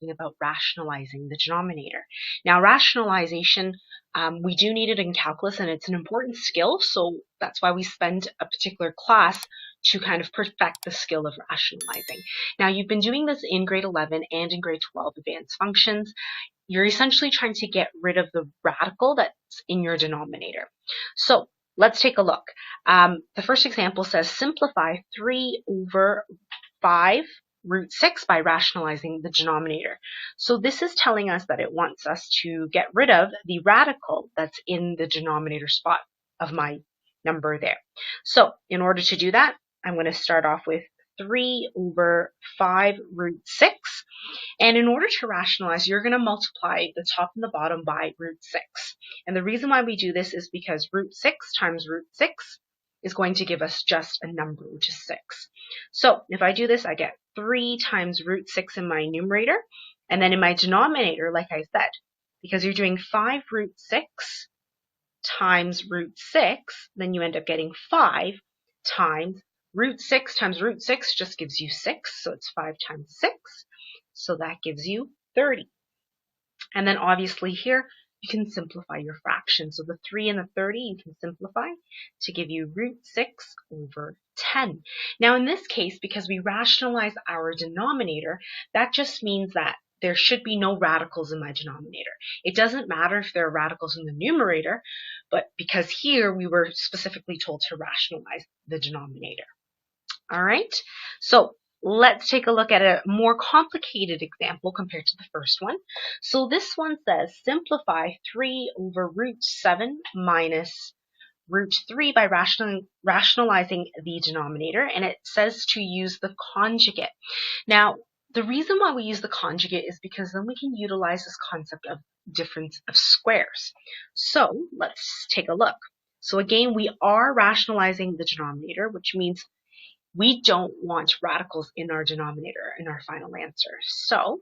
talking about rationalizing the denominator. Now, rationalization, we do need it in calculus, and it's an important skill, so that's why we spend a particular class to kind of perfect the skill of rationalizing. Now, you've been doing this in grade 11 and in grade 12 advanced functions. You're essentially trying to get rid of the radical that's in your denominator. So let's take a look. The first example says simplify 3 over 5 root 6 by rationalizing the denominator. So this is telling us that it wants us to get rid of the radical that's in the denominator spot of my number there. So in order to do that, I'm going to start off with 3 over 5 root 6. And in order to rationalize, you're going to multiply the top and the bottom by root 6. And the reason why we do this is because root 6 times root 6 is going to give us just a number, which is 6. So if I do this, I get 3 times root 6 in my numerator. And then in my denominator, like I said, because you're doing 5 root 6 times root 6, then you end up getting 5 times root 6 times root 6 just gives you 6. So it's 5 times 6. So that gives you 30. And then obviously here, you can simplify your fraction. So the 3 and the 30 you can simplify to give you root 6 over 10. Now in this case, because we rationalize our denominator, that just means that there should be no radicals in my denominator. It doesn't matter if there are radicals in the numerator, but because here we were specifically told to rationalize the denominator. All right, so let's take a look at a more complicated example compared to the first one. So this one says simplify 3 over root 7 minus root 3 by rationalizing the denominator, and it says to use the conjugate. Now, the reason why we use the conjugate is because then we can utilize this concept of difference of squares. So let's take a look. So again, we are rationalizing the denominator, which means we don't want radicals in our denominator in our final answer. So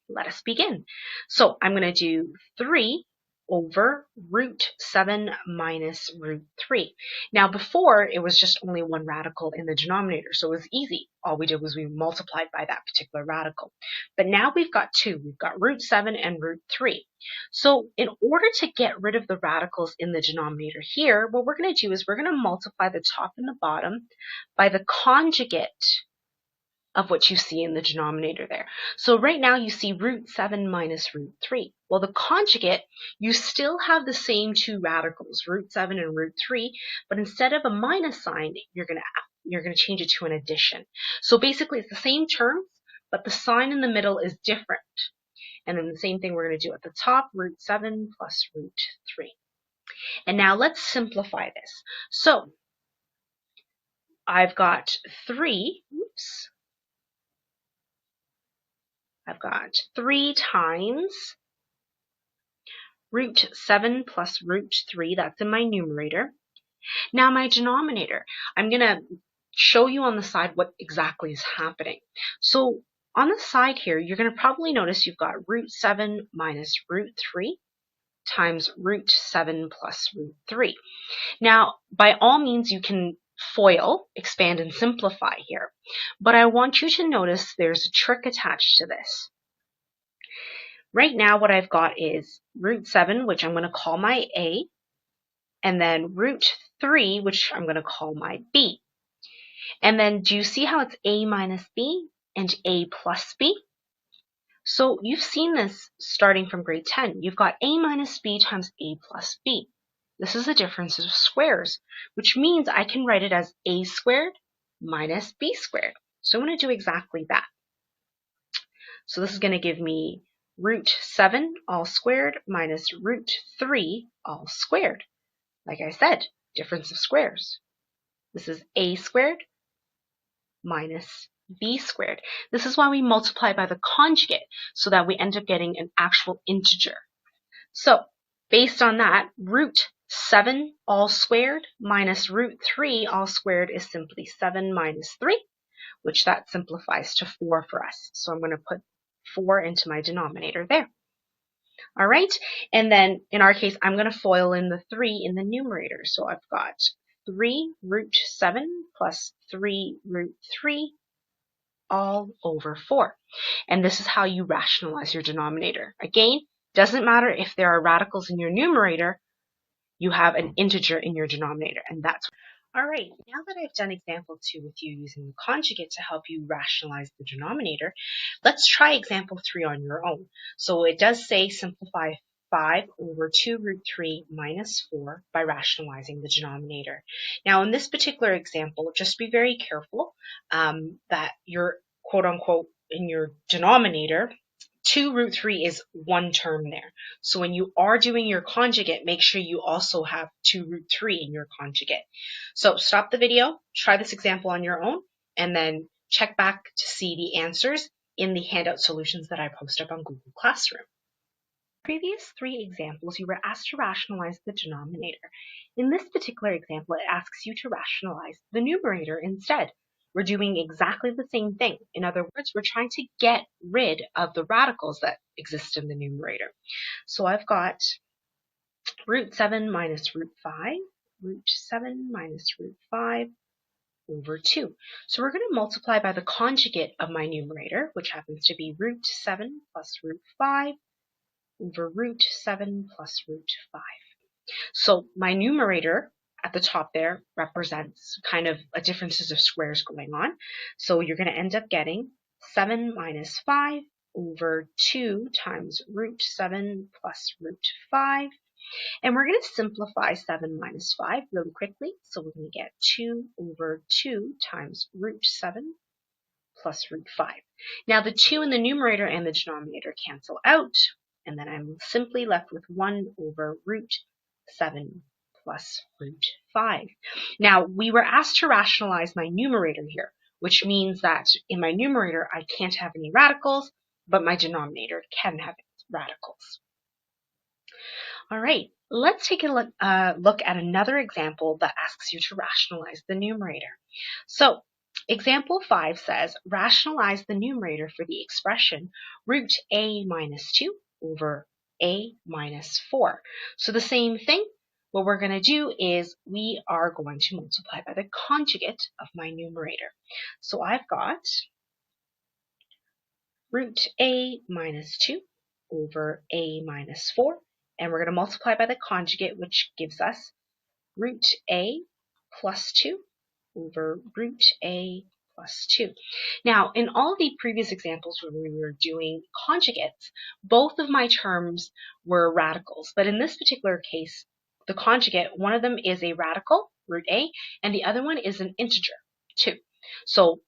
let us begin. So I'm going to do 3 over root 7 minus root 3. Now before, it was just only one radical in the denominator, so it was easy. All we did was we multiplied by that particular radical. But now we've got 2. We've got root 7 and root 3. So in order to get rid of the radicals in the denominator here, what we're going to do is we're going to multiply the top and the bottom by the conjugate of what you see in the denominator there. So right now you see root 7 minus root 3. Well, the conjugate, you still have the same 2 radicals, root 7 and root 3, but instead of a minus sign, you're going to change it to an addition. So basically it's the same terms, but the sign in the middle is different. And then the same thing we're going to do at the top, root 7 plus root 3. And now let's simplify this. So I've got 3 times root 7 plus root 3. That's in my numerator. Now my denominator, I'm going to show you on the side what exactly is happening. So on the side here, you're going to probably notice you've got root 7 minus root 3 times root 7 plus root 3. Now, by all means, you can FOIL, expand and simplify here. But I want you to notice there's a trick attached to this. Right now what I've got is root 7, which I'm going to call my A, and then root 3, which I'm going to call my B. And then do you see how it's A minus B and A plus B? So you've seen this starting from grade 10. You've got A minus B times A plus B. This is a difference of squares, which means I can write it as A squared minus B squared. So I'm going to do exactly that. So this is going to give me root 7 all squared minus root 3 all squared. Like I said, difference of squares. This is A squared minus B squared. This is why we multiply by the conjugate, so that we end up getting an actual integer. So based on that, root 7 all squared minus root 3 all squared is simply 7 minus 3, which that simplifies to 4 for us. So I'm going to put 4 into my denominator there. All right, and then in our case, I'm going to FOIL in the 3 in the numerator. So I've got 3 root 7 plus 3 root 3 all over 4. And this is how you rationalize your denominator. Again, doesn't matter if there are radicals in your numerator, you have an integer in your denominator, and that's all right. Now that I've done example 2 with you using the conjugate to help you rationalize the denominator, let's try example 3 on your own. So it does say simplify 5 over 2 root 3 minus 4 by rationalizing the denominator. Now in this particular example, just be very careful that your quote unquote in your denominator, 2 root 3 is one term there. So when you are doing your conjugate, make sure you also have 2 root 3 in your conjugate. So stop the video, try this example on your own, and then check back to see the answers in the handout solutions that I post up on Google Classroom. Previous 3 examples, you were asked to rationalize the denominator. In this particular example, it asks you to rationalize the numerator instead. We're doing exactly the same thing. In other words, we're trying to get rid of the radicals that exist in the numerator. So I've got root 7 minus root 5, root 7 minus root 5 over 2. So we're going to multiply by the conjugate of my numerator, which happens to be root 7 plus root 5 over root 7 plus root 5. So my numerator at the top there represents kind of a differences of squares going on. So you're going to end up getting 7 minus 5 over 2 times root 7 plus root 5. And we're going to simplify 7 minus 5 really quickly. So we're going to get 2 over 2 times root 7 plus root 5. Now the 2 in the numerator and the denominator cancel out, and then I'm simply left with 1 over root 7 plus root 5. Now, we were asked to rationalize my numerator here, which means that in my numerator, I can't have any radicals, but my denominator can have radicals. All right, let's take a look at another example that asks you to rationalize the numerator. So, example 5 says, rationalize the numerator for the expression root a minus 2 over a minus 4. So the same thing, what we're going to do is we are going to multiply by the conjugate of my numerator. So I've got root a minus 2 over a minus 4, and we're going to multiply by the conjugate, which gives us root a plus 2 over root a plus 2. Now, in all the previous examples when we were doing conjugates, both of my terms were radicals, but in this particular case, the conjugate, one of them is a radical, root a, and the other one is an integer, 2. So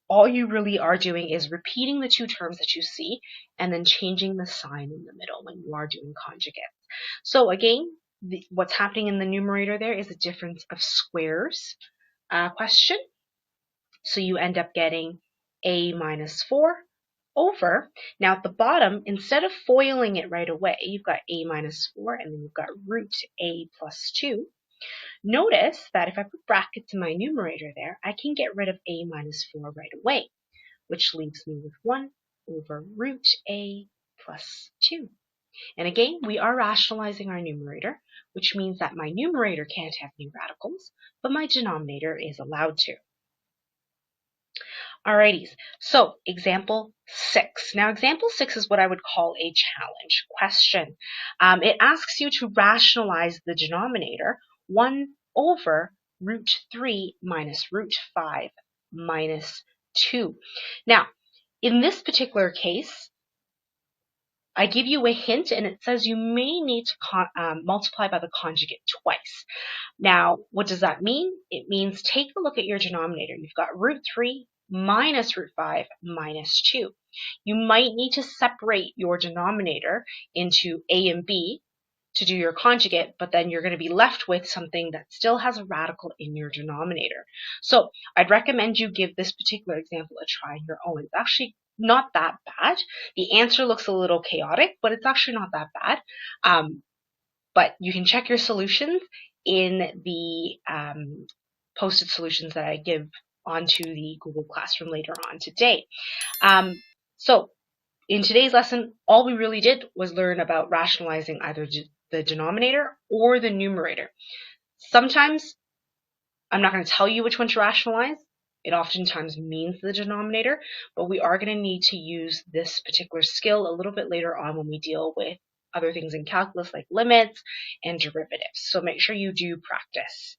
all you really are doing is repeating the 2 terms that you see and then changing the sign in the middle when you are doing conjugates. So again, what's happening in the numerator there is a difference of squares question. So you end up getting a minus 4 over, now at the bottom, instead of foiling it right away, you've got a minus 4 and then you've got root a plus 2. Notice that if I put brackets in my numerator there, I can get rid of a minus 4 right away, which leaves me with 1 over root a plus 2. And again, we are rationalizing our numerator, which means that my numerator can't have any radicals, but my denominator is allowed to. Alrighties, so example 6. Now example 6 is what I would call a challenge question. It asks you to rationalize the denominator 1 over root 3 minus root 5 minus 2. Now, in this particular case, I give you a hint and it says you may need to multiply by the conjugate twice. Now, what does that mean? It means take a look at your denominator. You've got root 3 minus root 5 minus 2. You might need to separate your denominator into a and b to do your conjugate, but then you're going to be left with something that still has a radical in your denominator. So I'd recommend you give this particular example a try on your own. It's actually not that bad. The answer looks a little chaotic, but it's actually not that bad. But you can check your solutions in the posted solutions that I give onto the Google Classroom later on today. So in today's lesson, all we really did was learn about rationalizing either the denominator or the numerator. Sometimes I'm not going to tell you which one to rationalize. It oftentimes means the denominator, but we are going to need to use this particular skill a little bit later on when we deal with other things in calculus like limits and derivatives. So make sure you do practice.